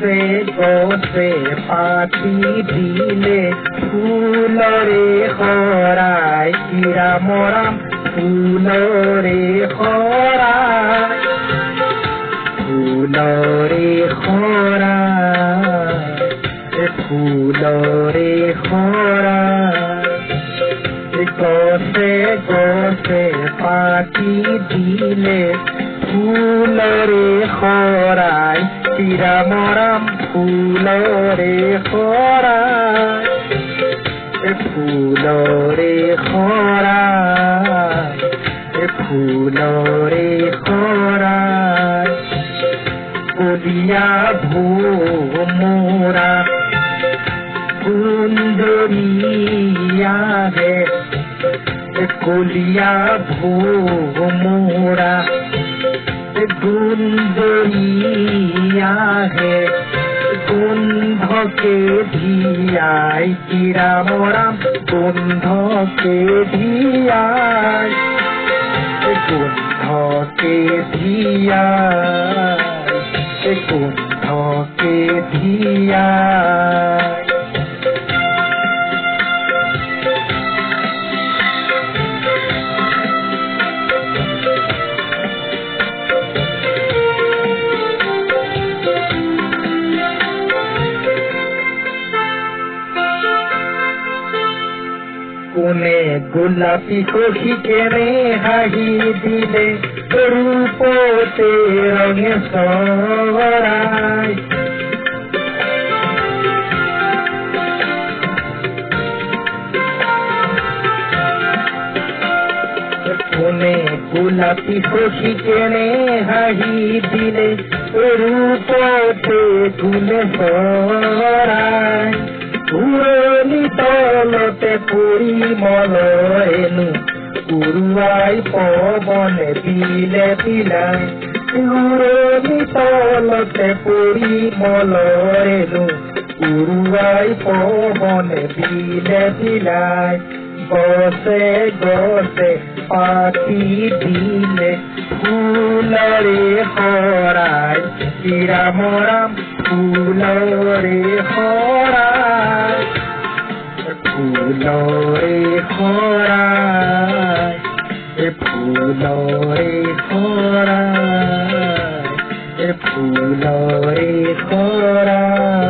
গছে গছে পাতি দিলে ফুলৰে খৰাই ৰাম ৰাম ফুলৰে খৰাই ফুলৰে খৰাই ফুলৰে খৰাই গছে গছে পাতি দিলে ফুলৰে খৰাই ৰাম ৰাম ফুলৰে খৰাই ফুলৰে খৰাই ফুলৰে খৰাই কলিয়া ভোমোৰা সুন্দৰিয়া হে কলিয়া ভোমোৰা সুন্দরিয়া হে গন্ধকে ধিয়াই রাম রাম গন্ধকে ধিয়াই গন্ধকে ধিয়াই গন্ধকে ধিয়াই কোনে গোলাপি কষি কেনে হাঁহি দিলে ৰূপতে ৰঙে চৰাই কোনে গোলাপি কষি কেনে হাঁহি দিলে ৰূপতে গুণে চৰাই পুৰণি তলতে পৰিমল এনো উৰুৱাই পৱনে দিলে পিলাই পুৰণি তলতে পৰিমল এনো উৰুৱাই পৱনে দিলে পিলাই গছে গছে পাতি দিলে ফুলৰে খৰাই ৰাম ৰাম ফুলৰে খৰাই ফুলৰে খৰাই ফুলৰে খৰাই ফুলৰে খৰাই